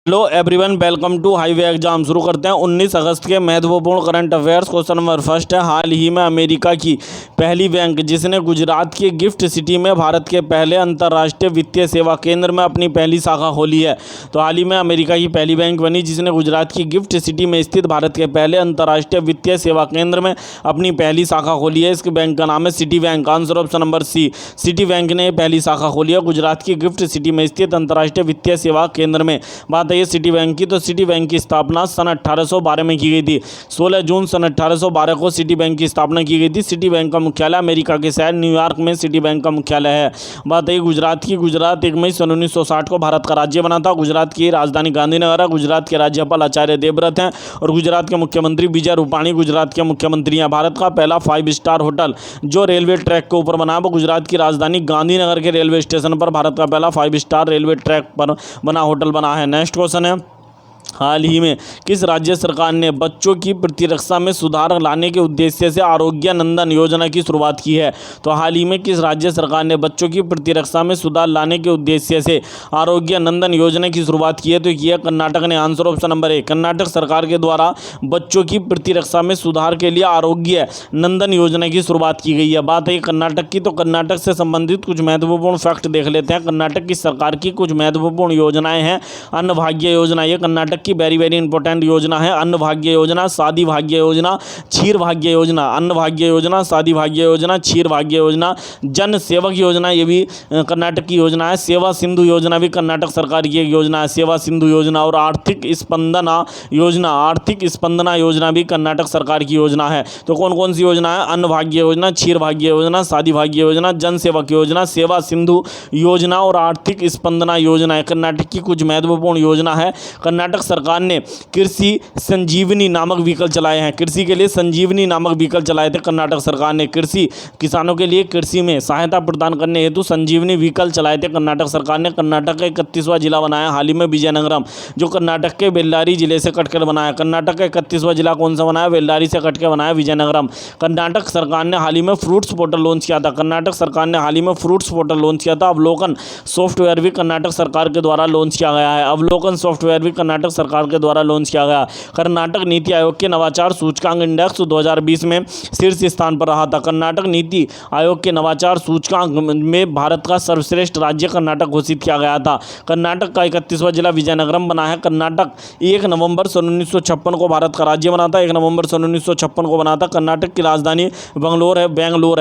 Hello everyone, welcome to highway exam. शुरू करते हैं 19 अगस्त के महत्वपूर्ण current affairs. Question number first है, हाल ही में अमेरिका की पहली बैंक जिसने गुजरात की गिफ्ट सिटी में भारत के पहले अंतर्राष्ट्रीय वित्तीय सेवा केंद्र में अपनी पहली शाखा खोली है। तो हाल ही में अमेरिका की पहली बैंक बनी जिसने गुजरात की गिफ्ट सिटी में स्थित भारत के पहले अंतर्राष्ट्रीय वित्तीय सेवा केंद्र में अपनी पहली शाखा खोली है। इसके बैंक का नाम है Citibank. Answer option number C, Citibank ने पहली शाखा खोली है गुजरात की गिफ्ट सिटी में स्थित अंतर्राष्ट्रीय वित्तीय सेवा केंद्र में। बात है सिटी बैंक की, तो सिटी बैंक की स्थापना सन 1812 में की गई थी। 16 जून सन 1812 को सिटी बैंक की स्थापना की गई थी। सिटी बैंक का मुख्यालय अमेरिका के शहर न्यूयॉर्क में सिटी बैंक का मुख्यालय है। बात है गुजरात की, गुजरात 1 मई सन 1960 को भारत का राज्य बना था। गुजरात की राजधानी गांधीनगर है। गुजरात के राज्यपाल आचार्य देवव्रत हैं और गुजरात के मुख्यमंत्री विजय रूपाणी गुजरात के मुख्यमंत्री हैं। भारत का पहला 5 स्टार होटल जो रेलवे ट्रैक के ऊपर बना है वो गुजरात की राजधानी गांधीनगर के रेलवे स्टेशन पर भारत का पहला 5 स्टार रेलवे ट्रैक पर बना होटल बना है। नेक्स्ट क्वेश्चन है, हाल ही में किस राज्य सरकार ने बच्चों की प्रतिरक्षा में सुधार लाने के उद्देश्य से आरोग्य नंदन योजना की शुरुआत की है। तो हाल ही में किस राज्य सरकार ने बच्चों की प्रतिरक्षा में सुधार लाने के उद्देश्य से आरोग्य नंदन योजना की शुरुआत की है? तो यह कर्नाटक ने। Answer option number A, Karnataka सरकार के द्वारा बच्चों की प्रतिरक्षा में सुधार के लिए आरोग्य नंदन योजना की शुरुआत की गई है। बात है कर्नाटक की, तो कर्नाटक से संबंधित कुछ महत्वपूर्ण फैक्ट देख लेते हैं। कर्नाटक की सरकार की कुछ महत्वपूर्ण योजनाएं हैं। अन्न भाग्य योजना, ये कर्नाटक की वेरी इंपॉर्टेंट योजना है। अन्न भाग्य योजना, शादी भाग्य योजना, क्षीर भाग्य योजना। अन्न भाग्य योजना, शादी भाग्य योजना, क्षीर भाग्य योजना। जन सेवक योजना, ये भी कर्नाटक की योजना है। सेवा सिंधु योजना भी कर्नाटक सरकार की एक योजना है, सेवा सिंधु योजना। और आर्थिक स्पंदना योजना, आर्थिक स्पंदना योजना भी कर्नाटक सरकार की योजना है। तो कौन कौन सी योजना है? अन्न भाग्य योजना, क्षीर भाग्य योजना, शादी भाग्य योजना, जन सेवक योजना, सेवा सिंधु योजना और आर्थिक स्पंदना योजना है। कर्नाटक की कुछ महत्वपूर्ण योजना है। कर्नाटक सरकार ने कृषि संजीवनी नामक व्हीकल चलाए हैं। कृषि के लिए संजीवनी नामक व्हीकल चलाए थे कर्नाटक सरकार ने। कृषि किसानों के लिए कृषि में सहायता प्रदान करने हेतु संजीवनी व्हीकल चलाए थे कर्नाटक सरकार ने। कर्नाटक का 31वां जिला बनाया हाल ही में विजयनगरम, जो कर्नाटक के बेल्लारी जिले से कटकर बनाया। कर्नाटक का 31वां जिला कौन सा बनाया? बेल्लारी से कटकर बनाया विजयनगरम। कर्नाटक सरकार ने हाल ही में फ्रूट्स पोर्टल लॉन्च किया था। कर्नाटक सरकार ने हाल ही में फ्रूट्स पोर्टल लॉन्च किया था। अवलोकन सॉफ्टवेयर भी कर्नाटक सरकार के द्वारा लॉन्च किया गया है। अवलोकन सॉफ्टवेयर भी कर्नाटक सरकार के द्वारा लॉन्च किया गया। कर्नाटक नीति आयोग के नवाचार सूचकांक इंडेक्स 2020 में शीर्ष स्थान पर रहा था। कर्नाटक नीति आयोग के नवाचार सूचकांक में भारत का सर्वश्रेष्ठ राज्य कर्नाटक घोषित किया गया था। कर्नाटक का 31वां जिला विजयनगरम बना है। कर्नाटक 1 नवंबर सन 1956 को भारत का राज्य बना था। 1 नवंबर सन 1956 को बना था। कर्नाटक की राजधानी बेंगलोर है।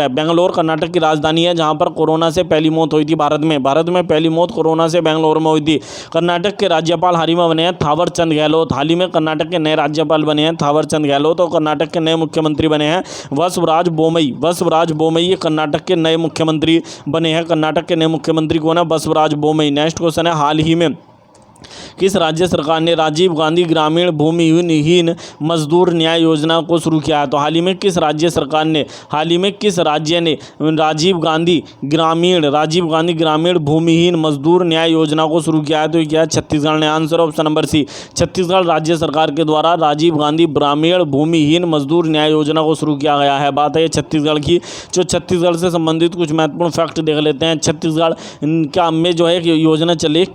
बेंगलोर कर्नाटक की राजधानी है, जहां पर कोरोना से पहली मौत हुई थी भारत में पहली मौत कोरोना से बेंगलोर में हुई थी। कर्नाटक के राज्यपाल हाल ही में बने हैं थावर चंद गहलोत। हाल ही में कर्नाटक के नए राज्यपाल बने हैं थावर चंद गहलोत। और कर्नाटक के नए मुख्यमंत्री बने हैं बसवराज बोमई। ये कर्नाटक के नए मुख्यमंत्री बने हैं। कर्नाटक के नए मुख्यमंत्री कौन है? बसवराज बोमई। नेक्स्ट क्वेश्चन है, हाल ही में किस राज्य सरकार ने राजीव गांधी ग्रामीण भूमिहीन मजदूर न्याय योजना को शुरू किया है? तो हाल ही में किस राज्य ने राजीव गांधी ग्रामीण भूमिहीन मजदूर न्याय योजना को शुरू किया है? तो क्या छत्तीसगढ़ ने। Answer option number C, Chhattisgarh राज्य सरकार के द्वारा राजीव गांधी ग्रामीण भूमिहीन मजदूर न्याय योजना को शुरू किया गया है। बात है छत्तीसगढ़ की, जो छत्तीसगढ़ से संबंधित कुछ महत्वपूर्ण फैक्ट देख लेते हैं। छत्तीसगढ़ का में जो है योजना चली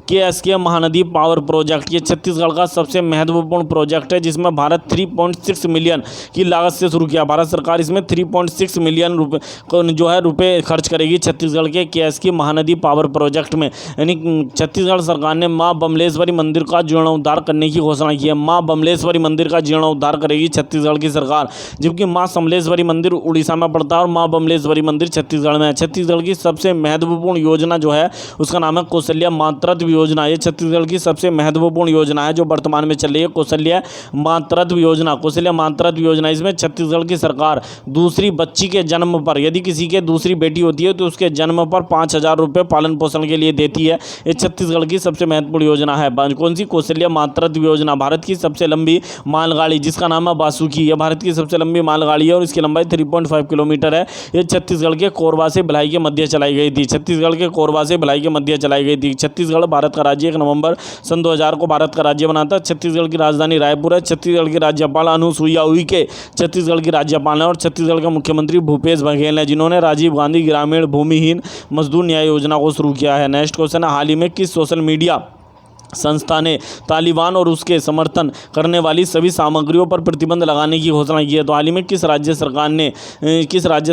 KSK महानदी पावर प्रोजेक्ट। ये छत्तीसगढ़ का सबसे महत्वपूर्ण प्रोजेक्ट है, जिसमें भारत 3.6 मिलियन की लागत से शुरू किया। भारत सरकार इसमें 3.6 मिलियन रुपए खर्च करेगी छत्तीसगढ़ के KSK महानदी पावर प्रोजेक्ट में। यानी छत्तीसगढ़ सरकार ने माँ बमलेश्वरी मंदिर का जीर्णोद्धार करने की घोषणा की है। माँ बमलेश्वरी मंदिर का जीर्णोद्धार करेगी छत्तीसगढ़ की सरकार, जबकि माँ समलेश्वरी मंदिर उड़ीसा में पड़ता है और माँ बमलेश्वरी मंदिर छत्तीसगढ़ में है। छत्तीसगढ़ की सबसे महत्वपूर्ण योजना जो है उसका नाम है कौशल्या मातृत्व योजना। ये छत्तीसगढ़ की सबसे महत्वपूर्ण योजना है जो वर्तमान में चल रही है, कौशल्या मातृत्व योजना। इसमें छत्तीसगढ़ की सरकार दूसरी बच्ची के जन्म पर, यदि किसी के दूसरी बेटी होती है तो उसके जन्म पर 5,000 रुपये पालन पोषण के लिए देती है। ये छत्तीसगढ़ की सबसे महत्वपूर्ण योजना है। कौन सी? कौशल्या मातृत्व योजना। भारत की सबसे लंबी मालगाड़ी जिसका नाम है बासुकी, यह भारत की सबसे लंबी मालगाड़ी है और इसकी लंबाई 3.5 किलोमीटर है। ये छत्तीसगढ़ के कोरबा से भिलाई के मध्य चलाई गई थी। छत्तीसगढ़ भारत का राज्य 1 नवंबर सन 2000 को भारत का राज्य बना था। छत्तीसगढ़ की राजधानी रायपुर है। छत्तीसगढ़ की राज्यपाल अनुसुईया उइके छत्तीसगढ़ की राज्यपाल हैं और छत्तीसगढ़ के मुख्यमंत्री भूपेश बघेल हैं, जिन्होंने राजीव गांधी ग्रामीण भूमिहीन मजदूर न्याय योजना को शुरू किया है। नेक्स्ट क्वेश्चन है, हाल ही में किस सोशल मीडिया संस्था ने तालिबान और उसके समर्थन करने वाली सभी सामग्रियों पर प्रतिबंध लगाने की घोषणा की है। तो हाल ही में किस राज्य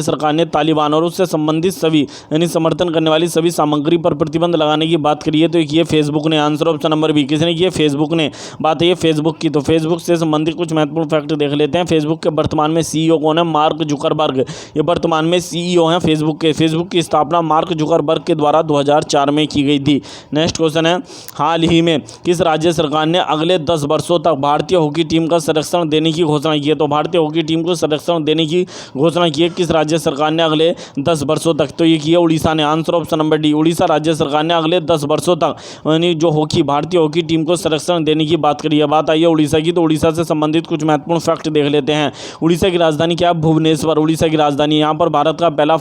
सरकार ने तालिबान और उससे संबंधित सभी यानी समर्थन करने वाली सभी सामग्री पर प्रतिबंध लगाने की बात करी है? तो ये फेसबुक ने। Answer option number B. किसने की? फेसबुक ने। बात है ये फेसबुक की। तो फेसबुक से संबंधित कुछ महत्वपूर्ण फैक्ट देख लेते हैं। फेसबुक के वर्तमान में सीईओ कौन है? Mark Zuckerberg. ये वर्तमान में सीईओ हैं फेसबुक के। फेसबुक की स्थापना मार्क जुकरबर्ग के द्वारा 2004 में की गई थी। नेक्स्ट क्वेश्चन है, हाल ही में किस राज्य सरकार ने अगले 10 वर्षों तक भारतीय हॉकी टीम का संरक्षण देने की घोषणा की है? तो भारतीय हॉकी टीम को संरक्षण देने की घोषणा की है किस राज्य सरकार ने अगले 10 वर्षों तक? तो ये की है उड़ीसा ने। Answer option number D. Orissa राज्य सरकार ने अगले 10 वर्षों तक यानी जो भारतीय हॉकी टीम को संरक्षण देने की बात करी है। बात आई है उड़ीसा की। तो उड़ीसा से संबंधित कुछ महत्वपूर्ण फैक्ट देख लेते हैं। उड़ीसा की राजधानी क्या है? भुवनेश्वर। उड़ीसा की राजधानी। यहाँ पर भारत का पहला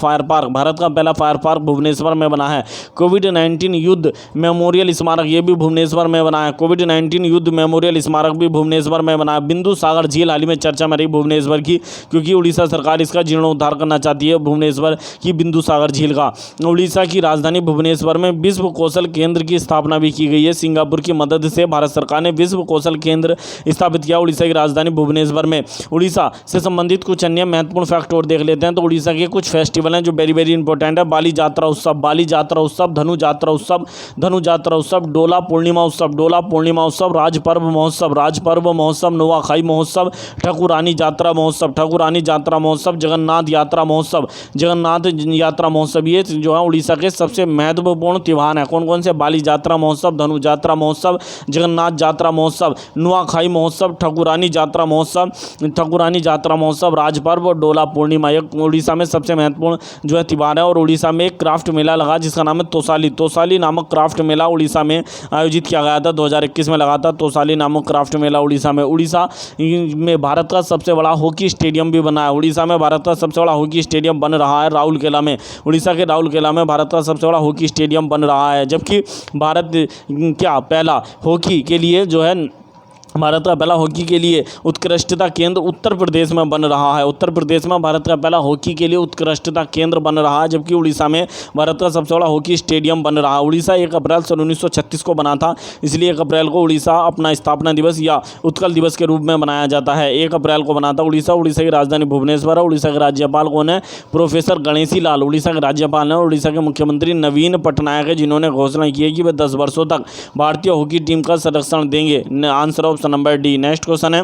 फायर पार्क भुवनेश्वर में बना है। कोविड-19 युद्ध मेमोरियल स्मारक ये भी भुवनेश्वर में बना है। कोविड-19 युद्ध मेमोरियल स्मारक भी भुवनेश्वर में बना है। बिंदु सागर झील हाल ही में चर्चा में रही भुवनेश्वर की, क्योंकि उड़ीसा सरकार इसका जीर्णोद्धार करना चाहती है भुवनेश्वर की बिंदु सागर झील का। उड़ीसा की राजधानी भुवनेश्वर में विश्व कौशल केंद्र की स्थापना भी की गई है। सिंगापुर की मदद से भारत सरकार ने विश्व कौशल केंद्र स्थापित किया उड़ीसा की राजधानी भुवनेश्वर में। उड़ीसा से संबंधित कुछ अन्य महत्वपूर्ण फैक्ट और देख लेते हैं। तो उड़ीसा के कुछ फेस्टिवल हैं जो वेरी वेरी इंपॉर्टेंट है। बाली जात्रा उत्सव, धनु जात्रा उत्सव, डोला पूर्णिमा उत्सव, राज पर्व महोत्सव, नुआखाई महोत्सव, ठाकुरानी यात्रा महोत्सव, जगन्नाथ यात्रा महोत्सव। ये जो है उड़ीसा के सबसे महत्वपूर्ण त्यौहार हैं। कौन कौन से? बाली जात्रा महोत्सव, धनु जात्रा महोत्सव, जगन्नाथ यात्रा महोत्सव, नुआखाई महोत्सव, ठाकुरानी यात्रा महोत्सव, राज पर्व और डोला पूर्णिमा। ये उड़ीसा में सबसे महत्वपूर्ण जो है त्यौहार है। और उड़ीसा में एक क्राफ्ट मेला लगा जिसका नाम है तोसाली नामक क्राफ्ट मेला उड़ीसा में आयोजित किया गया था। 2021 में लगा था तोसाली नामक क्राफ्ट मेला उड़ीसा में। उड़ीसा में भारत का सबसे बड़ा हॉकी स्टेडियम भी बना है। उड़ीसा में भारत का सबसे बड़ा हॉकी स्टेडियम बन रहा है राउरकेला में। उड़ीसा के राउरकेला में भारत का सबसे बड़ा हॉकी स्टेडियम बन रहा है। जबकि भारत पहला हॉकी के लिए जो है भारत का पहला हॉकी के लिए उत्कृष्टता केंद्र उत्तर प्रदेश में बन रहा है। उत्तर प्रदेश में भारत का पहला हॉकी के लिए उत्कृष्टता केंद्र बन रहा है, जबकि उड़ीसा में भारत का सबसे बड़ा हॉकी स्टेडियम बन रहा है। उड़ीसा 1 अप्रैल 1936 को बना था, इसलिए 1 अप्रैल को उड़ीसा अपना स्थापना दिवस या उत्कल दिवस के रूप में मनाया जाता है। 1 अप्रैल को बना था उड़ीसा। उड़ीसा की राजधानी भुवनेश्वर है। उड़ीसा के राज्यपाल कौन है? प्रोफेसर गणेशी लाल उड़ीसा के राज्यपाल हैं। उड़ीसा के मुख्यमंत्री नवीन पटनायक है, जिन्होंने घोषणा की है कि वे 10 वर्षों तक भारतीय हॉकी टीम का संरक्षण देंगे। Answer option number D. Next question है,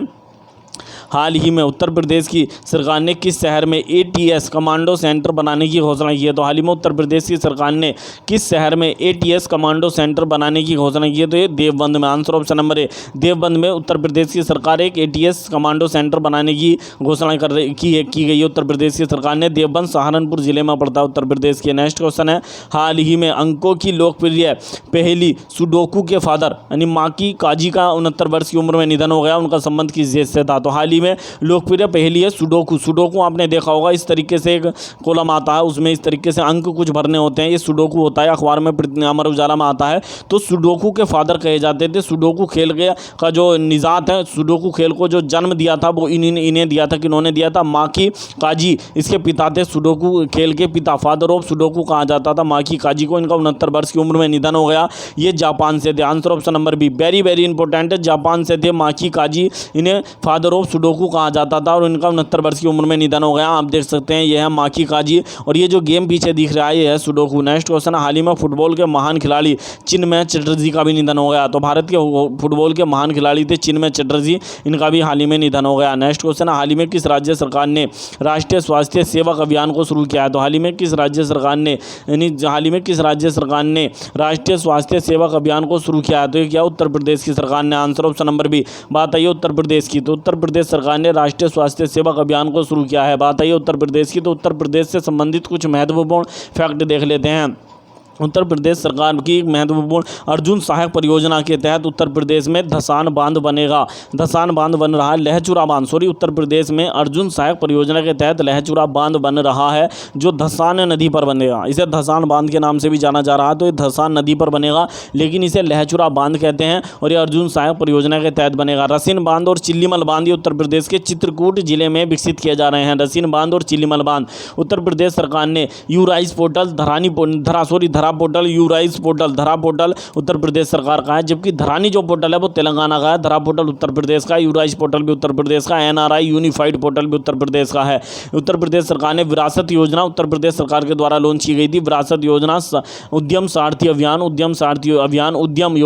हाल ही में उत्तर प्रदेश की सरकार ने किस शहर में ATS कमांडो सेंटर बनाने की घोषणा की है? तो हाल ही में उत्तर प्रदेश की सरकार ने किस शहर में ATS कमांडो सेंटर बनाने की घोषणा की है? तो ये देवबंद में। Answer option number A. Deoband में उत्तर प्रदेश की सरकार एक ATS कमांडो सेंटर बनाने की घोषणा की गई है। उत्तर प्रदेश की सरकार ने देवबंद सहारनपुर जिले में पड़ता है उत्तर प्रदेश के। नेक्स्ट क्वेश्चन है, हाल ही में अंकों की लोकप्रिय पहेली सुडोकू के फादर यानी माकी काजी का 69 वर्ष की उम्र में निधन हो गया। उनका संबंध किस देश से था? तो हाल ही में लोकप्रिय पहेली है सुडोकू आपने देखा होगा। इस तरीके से एक कॉलम आता है, उसमें इस तरीके से अंक कुछ भरने होते हैं। ये सुडोकू होता है। अखबार में अमर उजाला में आता है। तो सुडोकू के फादर कहे जाते थे। सुडोकू खेल का जो निजात है, सुडोकू खेल को जो जन्म दिया था वो इन्हें दिया था। किन्होंने दिया था? माकी काजी इसके पिता थे। सुडोकू खेल के पिता, फादर ऑफ सुडोकू कहा जाता था माकी काजी को। इनका 69 वर्ष की उम्र में निधन हो गया। ये जापान से थे। Answer option number B. Very very important है। जापान से थे माकी काजी, इन्हें फादर ऑफ सुडोकू कहा जाता था और इनका 69 वर्ष की उम्र में निधन हो गया। आप देख सकते हैं यह है माकी काजी और ये जो गेम पीछे दिख रहा है ये है सुडोकू। नेक्स्ट क्वेश्चन, हाल ही में फुटबॉल के महान खिलाड़ी चिन्मय चटर्जी का भी निधन हो गया। तो भारत के फुटबॉल के महान खिलाड़ी थे चिन्मय चटर्जी, इनका भी हाल ही में निधन हो गया। नेक्स्ट क्वेश्चन, हाल ही में किस राज्य सरकार ने राष्ट्रीय स्वास्थ्य सेवक अभियान को शुरू किया है? तो हाल ही में किस राज्य सरकार ने राष्ट्रीय स्वास्थ्य सेवक अभियान को शुरू किया है? तो ये क्या? उत्तर प्रदेश की सरकार ने। Answer option number B. बात आई उत्तर प्रदेश की। तो उत्तर प्रदेश सरकार ने राष्ट्रीय स्वास्थ्य सेवक अभियान को शुरू किया है। बात आई उत्तर प्रदेश की। तो उत्तर प्रदेश से संबंधित कुछ महत्वपूर्ण फैक्ट देख लेते हैं। उत्तर प्रदेश सरकार की एक महत्वपूर्ण अर्जुन सहायक परियोजना के तहत उत्तर प्रदेश में धसान बांध बनेगा। धसान बांध बन रहा है। लहचूरा बांध उत्तर प्रदेश में अर्जुन सहायक परियोजना के तहत लहचूरा बांध बन रहा है, जो धसान नदी पर बनेगा। इसे धसान बांध के नाम से भी जाना जा रहा है। तो ये धसान नदी पर बनेगा, लेकिन इसे लहचूरा बांध कहते हैं और ये अर्जुन सहायक परियोजना के तहत बनेगा। रसिन बांध और चिल्लीमल बांध ये उत्तर प्रदेश के चित्रकूट जिले में विकसित किए जा रहे हैं। रसिन बांध और चिल्लीमल बांध। उत्तर प्रदेश सरकार ने यूराइस पोर्टल धरा पोर्टल, यूराइज पोर्टल। धरा पोर्टल उत्तर प्रदेश सरकार का है, जबकि धरानी जो पोर्टल है वो तेलंगाना का है। धरा पोर्टल उत्तर प्रदेश का, यूराइज पोर्टल भी उत्तर प्रदेश का, NRI यूनिफाइड पोर्टल भी उत्तर प्रदेश का है। उत्तर प्रदेश सरकार ने विरासत योजना उत्तर प्रदेश सरकार के द्वारा लॉन्च की गई थी। विरासत योजना, उद्यम सारथी अभियान, उद्यम सारथी अभियान, उद्यम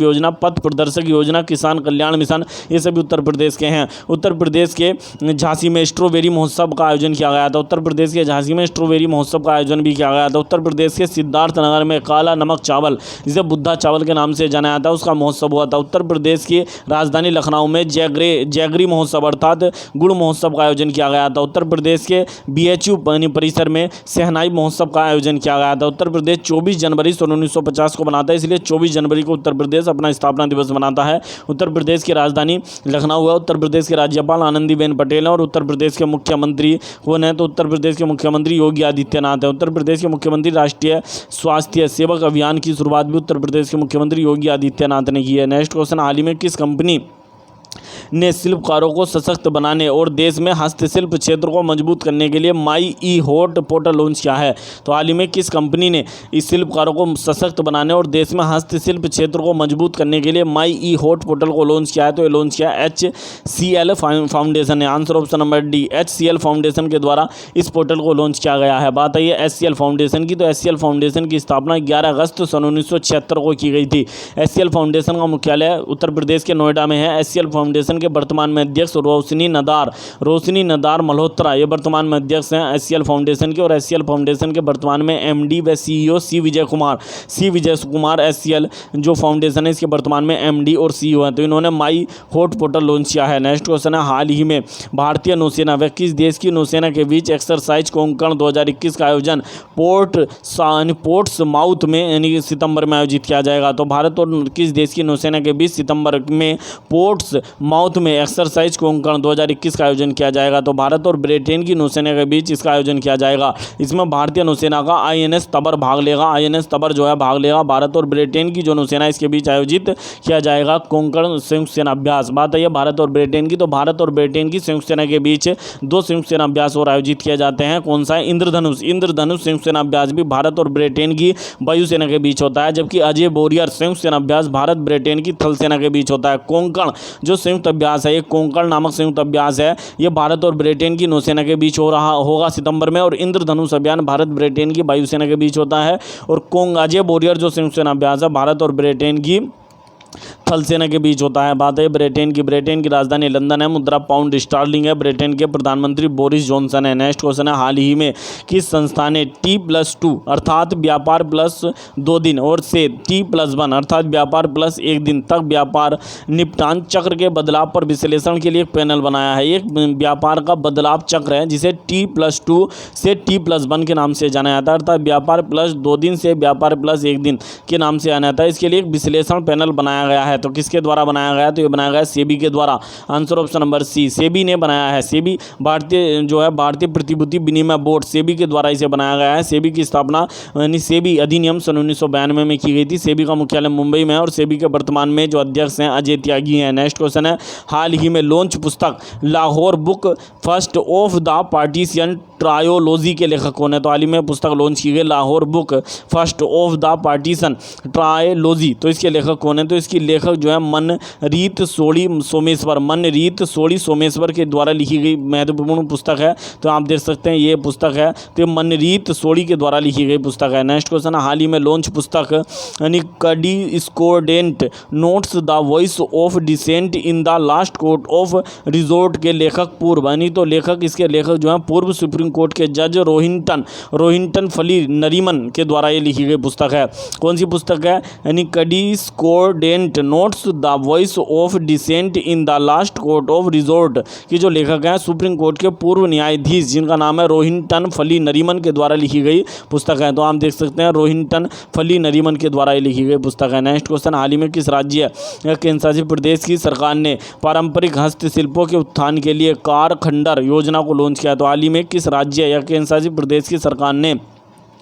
योजना, पथ प्रदर्शक योजना, किसान कल्याण मिशन, ये सभी उत्तर प्रदेश के हैं। उत्तर प्रदेश के झांसी में स्ट्रॉबेरी महोत्सव का आयोजन किया गया था। उत्तर प्रदेश के झांसी में स्ट्रॉबेरी महोत्सव का आयोजन भी किया गया था। उत्तर प्रदेश के सिद्धार्थनगर में काला नमक चावल, जिसे बुद्धा चावल के नाम से जाना जाता है, उसका महोत्सव हुआ था। उत्तर प्रदेश की राजधानी लखनऊ में जैगरी महोत्सव अर्थात गुड़ महोत्सव का आयोजन किया गया था। उत्तर प्रदेश के BHU परिसर में शहनाई महोत्सव का आयोजन किया गया था। उत्तर प्रदेश 24 जनवरी 1950 को मनाता है, इसलिए 24 जनवरी को उत्तर प्रदेश अपना स्थापना दिवस मनाता है। उत्तर प्रदेश की राजधानी लखनऊ है। उत्तर प्रदेश के राज्यपाल आनंदीबेन पटेल हैं और उत्तर प्रदेश के मुख्यमंत्री कौन है, तो उत्तर प्रदेश के मुख्यमंत्री योगी आदित्यनाथ है। उत्तर प्रदेश के मुख्यमंत्री राष्ट्रीय स्वास्थ्य सेवक अभियान की शुरुआत भी उत्तर प्रदेश के मुख्यमंत्री योगी आदित्यनाथ ने की है। नेक्स्ट क्वेश्चन, हाल ही में किस कंपनी ने शिल्पकारों को सशक्त बनाने और देश में हस्तशिल्प क्षेत्र को मजबूत करने के लिए माई ई होट पोर्टल लॉन्च किया है? तो हाल ही में किस कंपनी ने इस शिल्पकारों को सशक्त बनाने और देश में हस्तशिल्प क्षेत्र को मजबूत करने के लिए माई ई होट पोर्टल को लॉन्च किया है? तो ये लॉन्च किया HCL फाउंडेशन ने। Answer option number D, HCL foundation के द्वारा इस पोर्टल को लॉन्च किया गया है। बात आई है HCL फाउंडेशन की, तो HCL फाउंडेशन की स्थापना 11 अगस्त 1976 को की गई थी। HCL फाउंडेशन का मुख्यालय उत्तर प्रदेश के नोएडा में है। HCL फाउंडेशन के वर्तमान में अध्यक्ष रोशनी नदार मल्होत्रा ये वर्तमान में अध्यक्ष हैं HCL फाउंडेशन के। और HCL फाउंडेशन के वर्तमान में MD व CEO सी विजय कुमार HCL जो फाउंडेशन है इसके वर्तमान में MD और CEO हैं। तो इन्होंने माई होट पोर्टल लॉन्च किया है। नेक्स्ट क्वेश्चन है, हाल ही में भारतीय नौसेना व किस देश की नौसेना के बीच एक्सरसाइज कोंकण 2021 का आयोजन पोर्ट्स माउथ में यानी सितंबर में आयोजित किया जाएगा? तो भारत और किस देश की नौसेना के बीच सितंबर में पोर्ट्स माउथ में एक्सरसाइज कोंकण 2021 का आयोजन किया जाएगा? तो भारत और ब्रिटेन की नौसेना के बीच इसका आयोजन किया जाएगा। इसमें भारतीय नौसेना का INS तबर भाग लेगा। INS तबर जो है भाग लेगा। भारत और ब्रिटेन की जो नौसेना इसके बीच आयोजित किया जाएगा कोंकण संयुक्त सेना अभ्यास। बात है भारत और ब्रिटेन की, तो भारत और ब्रिटेन की संयुक्त सेना के बीच 2 संयुक्त सेना अभ्यास और आयोजित किए जाते हैं। कौन सा है? इंद्रधनुष संयुक्त सेना अभ्यास भी भारत और ब्रिटेन की वायुसेना के बीच होता है, जबकि अजय बोरियर संयुक्त सेना अभ्यास भारत ब्रिटेन की थल सेना के बीच होता है। कोंकण जो संयुक्त अभ्यास है, ये कोंकण नामक संयुक्त अभ्यास है, ये भारत और ब्रिटेन की नौसेना के बीच होगा सितंबर में। और इंद्रधनुष अभियान भारत ब्रिटेन की वायुसेना के बीच होता है। और अजय बोरियर जो संयुक्त सेना अभ्यास है भारत और ब्रिटेन की थल सेना के बीच होता है। बात है ब्रिटेन की राजधानी लंदन है। मुद्रा पाउंड स्टार्लिंग है। ब्रिटेन के प्रधानमंत्री बोरिस जॉनसन है। नेक्स्ट क्वेश्चन है, हाल ही में किस संस्था ने T+2 अर्थात व्यापार प्लस 2 दिन और से T+1 अर्थात व्यापार प्लस 1 दिन तक व्यापार निपटान चक्र के बदलाव पर विश्लेषण के लिए एक पैनल बनाया है? एक व्यापार का बदलाव चक्र है जिसे T+2 से T+1 के नाम से जाना जाता है, अर्थात व्यापार प्लस 2 दिन से व्यापार प्लस 1 दिन के नाम से जाना जाता है। इसके लिए एक विश्लेषण पैनल बनाया गया है। तो किसके द्वारा बनाया गया? तो ये बनाया गया सेबी के द्वारा। Answer option number C, SEBI ने बनाया है। सेबी भारतीय प्रतिभूति विनिमय बोर्ड, सेबी के द्वारा इसे बनाया गया है। सेबी की स्थापना यानी सेबी अधिनियम सन 1992 में की गई थी। सेबी का मुख्यालय मुंबई में है और सेबी के वर्तमान में जो अध्यक्ष हैं अजय त्यागी हैं। नेक्स्ट क्वेश्चन है, हाल ही में लॉन्च पुस्तक Lahore book first of the partition trilogy के लेखक कौन है? तो हाल ही में पुस्तक लॉन्च की गई Lahore book first of the partition trilogy. तो इसके लेखक कौन है? तो इसकी लेखक जो है मनरीत सोढ़ी सोमेश्वर के द्वारा लिखी गई महत्वपूर्ण पुस्तक है। तो आप देख सकते हैं ये पुस्तक है, तो मनरीत सोढ़ी के द्वारा लिखी गई पुस्तक है। नेक्स्ट क्वेश्चन, हाल ही में लॉन्च पुस्तक यानी discordant notes the voice of dissent in the last court of resort के लेखक पूर्व यानी तो इसके लेखक जो है पूर्व सुप्रीम कोर्ट के जज रोहिंटन फली नरीमन के द्वारा ये लिखी गई पुस्तक है। कौन सी पुस्तक है? यानी discordant notes the voice of dissent in the last court of resort की जो लेखक हैं सुप्रीम कोर्ट के पूर्व न्यायाधीश जिनका नाम है रोहिंटन फली नरीमन के द्वारा लिखी गई पुस्तक है। तो आप देख सकते हैं रोहिंटन फली नरीमन के द्वारा ये लिखी गई पुस्तक है। नेक्स्ट क्वेश्चन, हाल ही में किस राज्य या केंद्रशासित प्रदेश की सरकार ने पारंपरिक हस्तशिल्पों के उत्थान के लिए कार खंडर योजना को लॉन्च किया? तो हाल ही में किस राज्य या केंद्रशासित प्रदेश की सरकार ने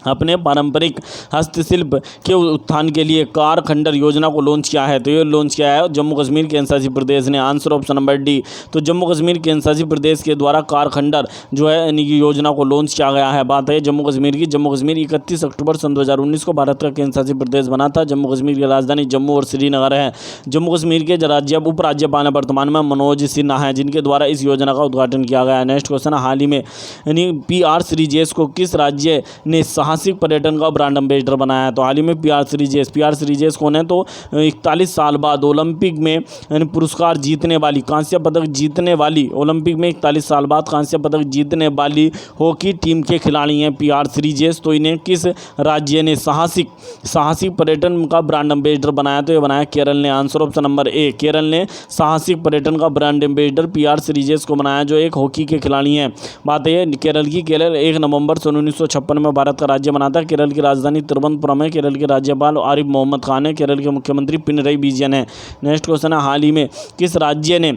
अपने पारंपरिक हस्तशिल्प के उत्थान के लिए कार खंडर योजना को लॉन्च किया है। तो ये लॉन्च किया है जम्मू कश्मीर केंद्रशासित प्रदेश ने। Answer option number D. तो जम्मू कश्मीर केंद्रशासित प्रदेश के द्वारा कार खंडर जो है यानी कि योजना को लॉन्च किया गया है। बात है जम्मू कश्मीर की। जम्मू कश्मीर 31 अक्टूबर सन 2019 को भारत का केंद्रशासित प्रदेश बना था। जम्मू कश्मीर की राजधानी जम्मू और श्रीनगर है। जम्मू कश्मीर के उपराज्यपाल वर्तमान में मनोज सिन्हा हैं, जिनके द्वारा इस योजना का उद्घाटन किया गया है। नेक्स्ट क्वेश्चन, हाल ही में यानी PR श्रीजेश को किस राज्य ने साहसिक पर्यटन का ब्रांड एम्बेसडर बनाया है? तो हाल ही में PR श्रीजेश कौन है? तो 41 साल बाद ओलंपिक में यानी पुरस्कार जीतने वाली, कांस्य पदक जीतने वाली, ओलंपिक में 41 साल बाद कांस्य पदक जीतने वाली हॉकी टीम के खिलाड़ी हैं PR श्रीजेश। तो इन्हें किस राज्य ने साहसिक पर्यटन का ब्रांड एम्बेसडर बनाया? तो ये बनाया केरल ने। Answer option number A, Kerala ने साहसिक पर्यटन का ब्रांड एम्बेसडर PR श्रीजेश को बनाया, जो एक हॉकी के खिलाड़ी हैं। बात है केरल की। केरल 1 नवंबर सन 1956 में भारत का राज्य बना था। केरल की राजधानी तिरुवनंतपुरम है। केरल के राज्यपाल आरिफ मोहम्मद खान है। केरल के मुख्यमंत्री पिनरई विजयन है। नेक्स्ट क्वेश्चन है, हाल ही में किस राज्य ने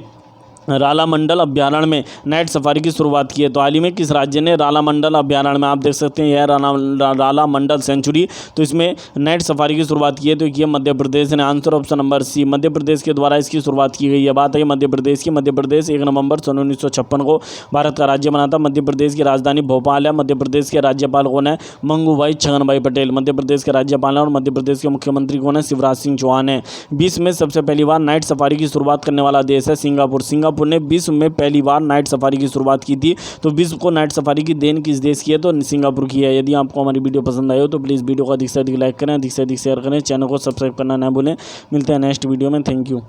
रालामंडल अभ्यारण्य में नाइट सफारी की शुरुआत की है? तो हाल ही में किस राज्य ने रालामंडल अभ्यारण्य में, आप देख सकते हैं यह रालामंडल सेंचुरी, तो इसमें नाइट सफारी की शुरुआत की है? तो ये मध्य प्रदेश ने। आंसर ऑप्शन नंबर सी, मध्य प्रदेश के द्वारा इसकी शुरुआत की गई है। बात है मध्य प्रदेश की। मध्य प्रदेश 1 नवंबर सन 1956 को भारत का राज्य बना था। मध्य प्रदेश की राजधानी भोपाल है। मध्य प्रदेश के राज्यपाल कौन है? मंगूभाई छगनभाई पटेल मध्य प्रदेश के राज्यपाल हैं। और मध्य प्रदेश के मुख्यमंत्री कौन है? शिवराज सिंह चौहान है। विश्व में सबसे पहली बार नाइट सफारी की शुरुआत करने वाला देश है सिंगापुर। सिंगापुर ने विश्व में पहली बार नाइट सफारी की शुरुआत की थी। तो विश्व को नाइट सफारी की देन किस देश की है? तो सिंगापुर की है। यदि आपको हमारी वीडियो पसंद आई हो तो प्लीज़ वीडियो को अधिक से अधिक लाइक करें, अधिक से अधिक शेयर करें, चैनल को सब्सक्राइब करना ना भूलें। मिलते हैं नेक्स्ट वीडियो में। Thank you.